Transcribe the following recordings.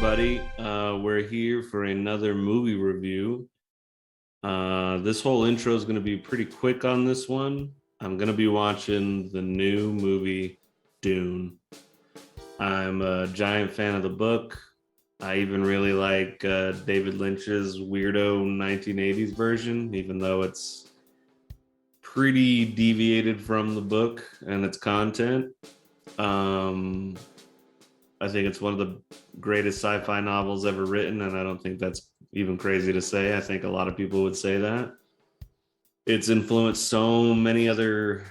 everybody. We're here for another movie review. This whole intro is going to be pretty quick on this one. I'm going to be watching the new movie Dune. I'm a giant fan of the book. I even really like David Lynch's weirdo 1980s version, even though it's pretty deviated from the book and its content. I think it's one of the greatest sci-fi novels ever written, and I don't think that's even crazy to say. I think a lot of people would say that. It's influenced so many other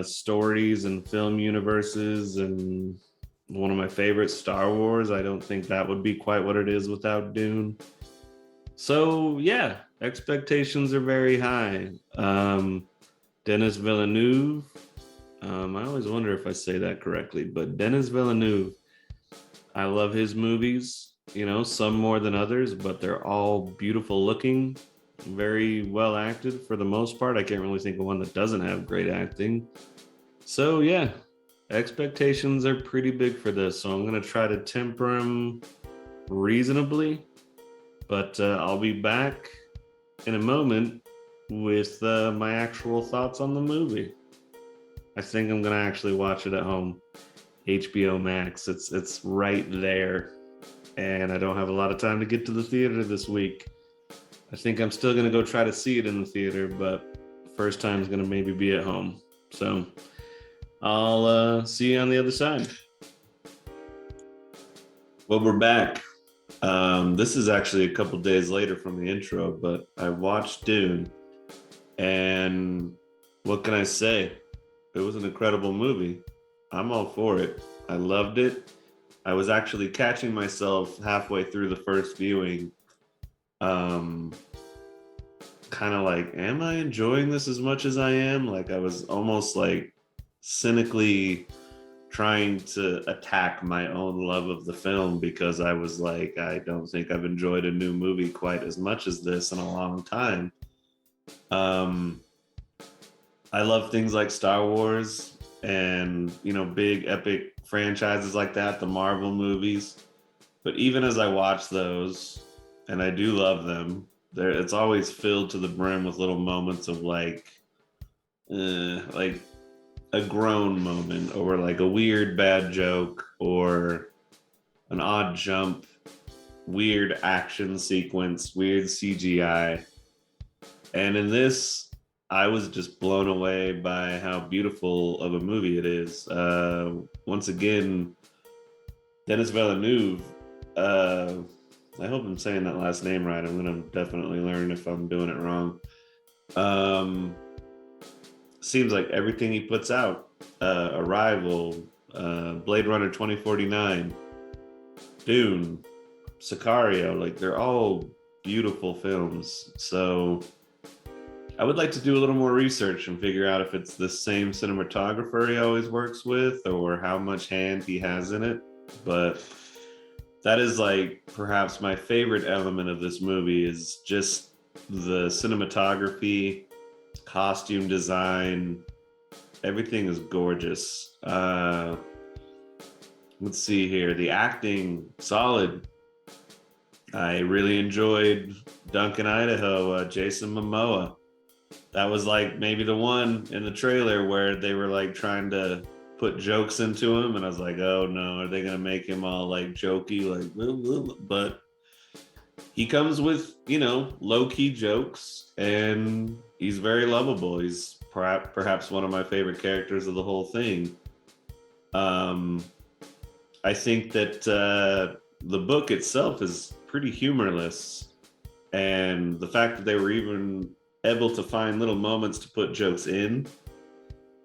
stories and film universes, and one of my favorites, Star Wars. I don't think that would be quite what it is without Dune. So yeah, expectations are very high. Denis Villeneuve. I always wonder if I say that correctly, but Denis Villeneuve. I love his movies, some more than others, but they're all beautiful looking, very well acted for the most part. I can't really think of one that doesn't have great acting. So yeah, expectations are pretty big for this. So I'm going to try to temper them reasonably, but I'll be back in a moment with my actual thoughts on the movie. I think I'm going to actually watch it at home. HBO Max. It's right there, and I don't have a lot of time to get to the theater this week. I think I'm still gonna go try to see it in the theater, but first time is gonna maybe be at home. So I'll see you on the other side. Well, we're back. This is actually a couple days later from the intro, but I watched Dune, and what can I say? It was an incredible movie. I'm all for it. I loved it. I was actually catching myself halfway through the first viewing, kind of like, am I enjoying this as much as I am? Like I was almost like cynically trying to attack my own love of the film because I was like, I don't think I've enjoyed a new movie quite as much as this in a long time. I love things like Star Wars and big epic franchises like that, the Marvel movies. But even as I watch those, and I do love them, it's always filled to the brim with little moments of like a groan moment, or like a weird bad joke, or an odd jump, weird action sequence, weird CGI. And in this, I was just blown away by how beautiful of a movie it is. Once again, Denis Villeneuve, I hope I'm saying that last name right. I'm going to definitely learn if I'm doing it wrong. Seems like everything he puts out, Arrival, Blade Runner 2049, Dune, Sicario, like they're all beautiful films. So I would like to do a little more research and figure out if it's the same cinematographer he always works with or how much hand he has in it. But that is like perhaps my favorite element of this movie is just the cinematography, costume design. Everything is gorgeous. Let's see here. The acting, solid. I really enjoyed Duncan Idaho, Jason Momoa. That was like maybe the one in the trailer where they were like trying to put jokes into him, and I was like, oh no, are they gonna make him all like jokey, like blah, blah, blah. But he comes with low-key jokes, and he's very lovable. He's perhaps one of my favorite characters of the whole thing. I think that the book itself is pretty humorless, and the fact that they were even able to find little moments to put jokes in,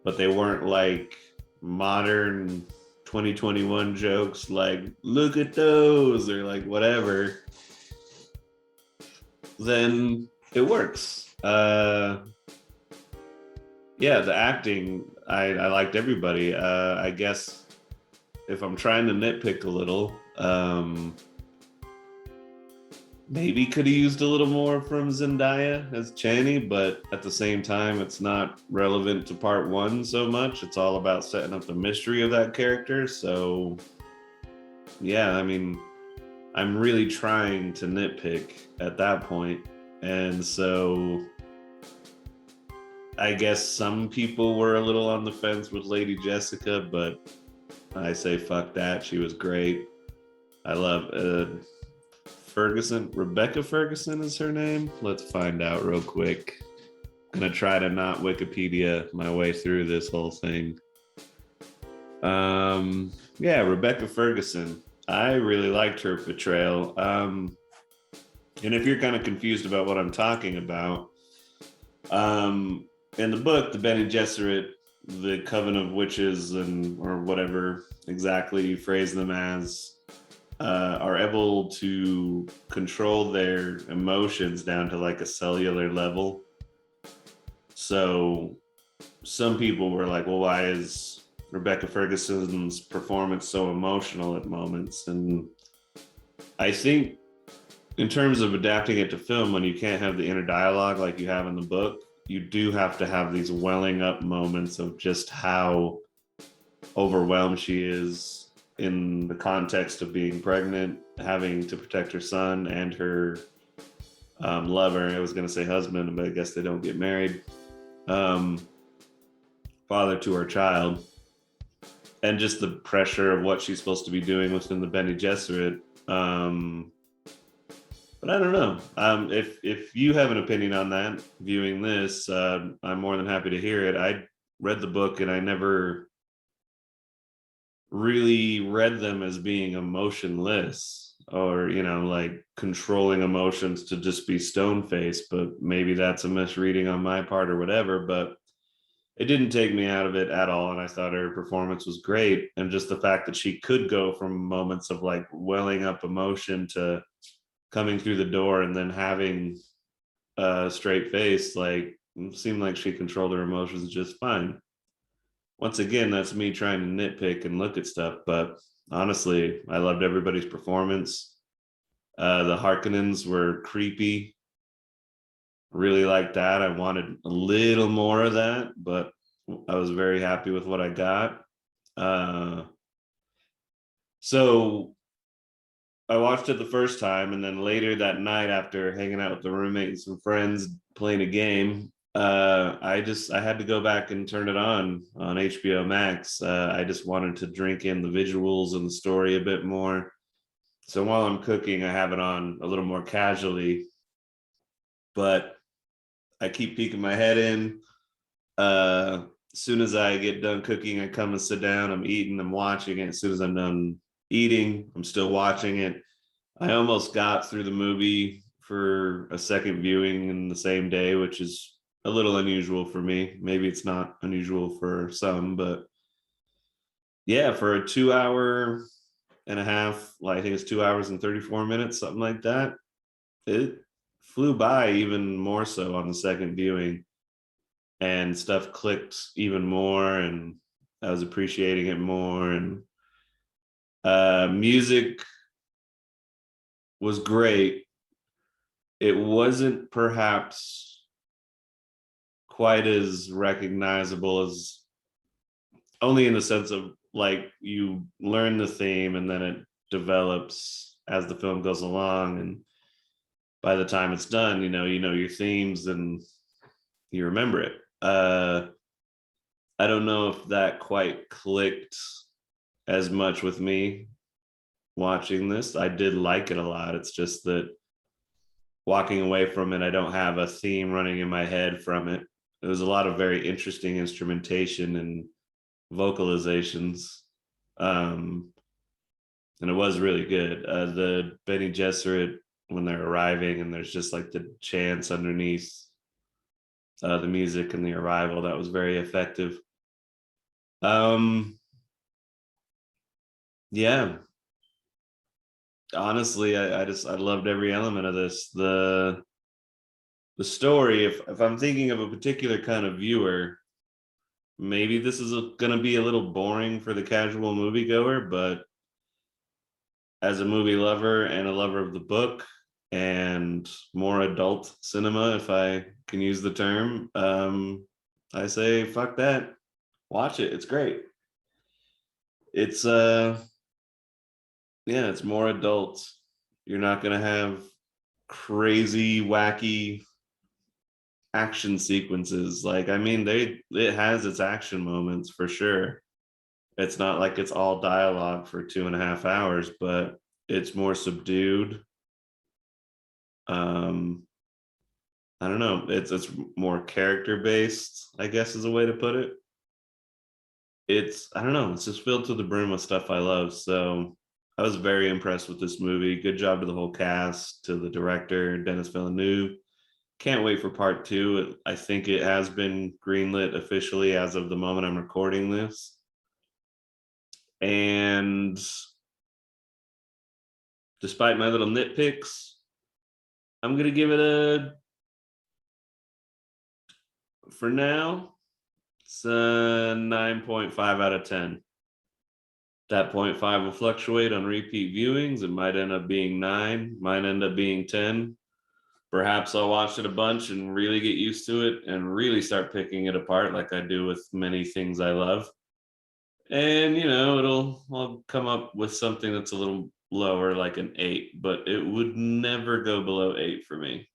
but they weren't like modern 2021 jokes like look at those or like whatever, then it works. Yeah, the acting, I liked everybody. I guess if I'm trying to nitpick a little, maybe could have used a little more from Zendaya as Chani, but at the same time, it's not relevant to part one so much. It's all about setting up the mystery of that character. So yeah, I mean, I'm really trying to nitpick at that point. And so I guess some people were a little on the fence with Lady Jessica, but I say fuck that. She was great. I love Ferguson. Rebecca Ferguson is her name. Let's find out real quick. I'm gonna try to not Wikipedia my way through this whole thing. Yeah, Rebecca Ferguson. I really liked her portrayal. And if you're kind of confused about what I'm talking about, in the book, the Bene Gesserit, the Coven of Witches, and or whatever exactly you phrase them as, are able to control their emotions down to like a cellular level. So some people were like, well, why is Rebecca Ferguson's performance so emotional at moments? And I think in terms of adapting it to film, when you can't have the inner dialogue like you have in the book, you do have to have these welling up moments of just how overwhelmed she is in the context of being pregnant, having to protect her son and her lover. I was going to say husband, but I guess they don't get married. Father to her child, and just the pressure of what she's supposed to be doing within the Bene Gesserit. But I don't know. If you have an opinion on that, viewing this, I'm more than happy to hear it. I read the book and I never really read them as being emotionless or, like controlling emotions to just be stone-faced, but maybe that's a misreading on my part or whatever. But it didn't take me out of it at all. And I thought her performance was great. And just the fact that she could go from moments of like welling up emotion to coming through the door and then having a straight face, like, it seemed like she controlled her emotions just fine. Once again, that's me trying to nitpick and look at stuff, but honestly, I loved everybody's performance. The Harkonnens were creepy. Really liked that. I wanted a little more of that, but I was very happy with what I got. So I watched it the first time, and then later that night, after hanging out with the roommate and some friends playing a game, I had to go back and turn it on HBO Max. I just wanted to drink in the visuals and the story a bit more. So while I'm cooking, I have it on a little more casually, but I keep peeking my head in. As soon as I get done cooking, I come and sit down. I'm eating, I'm watching it. As soon as I'm done eating, I'm still watching it. I almost got through the movie for a second viewing in the same day, which is a little unusual for me. Maybe it's not unusual for some, but yeah, for a 2 hour and a half, like I think it's 2 hours and 34 minutes, something like that. It flew by even more so on the second viewing, and stuff clicked even more, and I was appreciating it more. And music was great. It wasn't perhaps quite as recognizable as, only in the sense of like you learn the theme and then it develops as the film goes along, and by the time it's done, you know your themes and you remember it. I don't know if that quite clicked as much with me watching this. I did like it a lot. It's just that walking away from it, I don't have a theme running in my head from it. It was a lot of very interesting instrumentation and vocalizations. And it was really good. The Bene Gesserit, when they're arriving and there's just like the chants underneath the music and the arrival, that was very effective. Yeah, honestly, I loved every element of this. The story, if I'm thinking of a particular kind of viewer, maybe this is going to be a little boring for the casual moviegoer, but as a movie lover and a lover of the book and more adult cinema, if I can use the term, I say fuck that. Watch it. It's great. It's yeah, it's more adult. You're not going to have crazy, wacky action sequences. Like, I mean, it has its action moments for sure. It's not like it's all dialogue for 2.5 hours, but it's more subdued. I don't know. It's more character based, I guess is a way to put it. I don't know. It's just filled to the brim with stuff I love. So I was very impressed with this movie. Good job to the whole cast, to the director, Denis Villeneuve. Can't wait for part two. I think it has been greenlit officially as of the moment I'm recording this. And despite my little nitpicks, I'm going to give it for now, it's a 9.5 out of 10. That 0.5 will fluctuate on repeat viewings. It might end up being 9, might end up being 10. Perhaps I'll watch it a bunch and really get used to it and really start picking it apart like I do with many things I love. And, I'll come up with something that's a little lower, like an 8, but it would never go below 8 for me.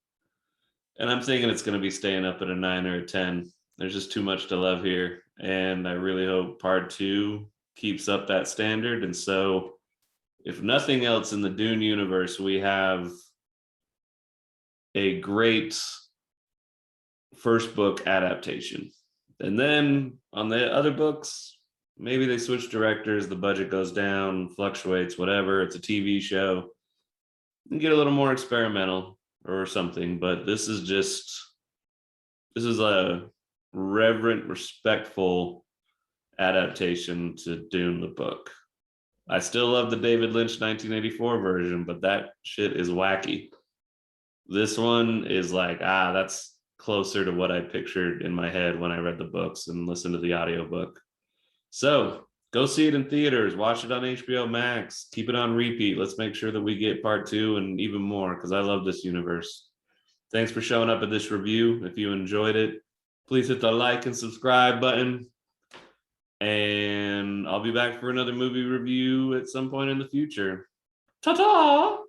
And I'm thinking it's going to be staying up at a 9 or a 10. There's just too much to love here. And I really hope part two keeps up that standard. And so, if nothing else in the Dune universe, we have a great first book adaptation. And then on the other books, maybe they switch directors, the budget goes down, fluctuates, whatever. It's a TV show. And get a little more experimental or something. But this is a reverent, respectful adaptation to Dune the book. I still love the David Lynch 1984 version, but that shit is wacky. This one is like, that's closer to what I pictured in my head when I read the books and listened to the audiobook. So go see it in theaters, watch it on HBO Max, keep it on repeat. Let's make sure that we get part two and even more, because I love this universe. Thanks for showing up at this review. If you enjoyed it, please hit the like and subscribe button. And I'll be back for another movie review at some point in the future. Ta-ta!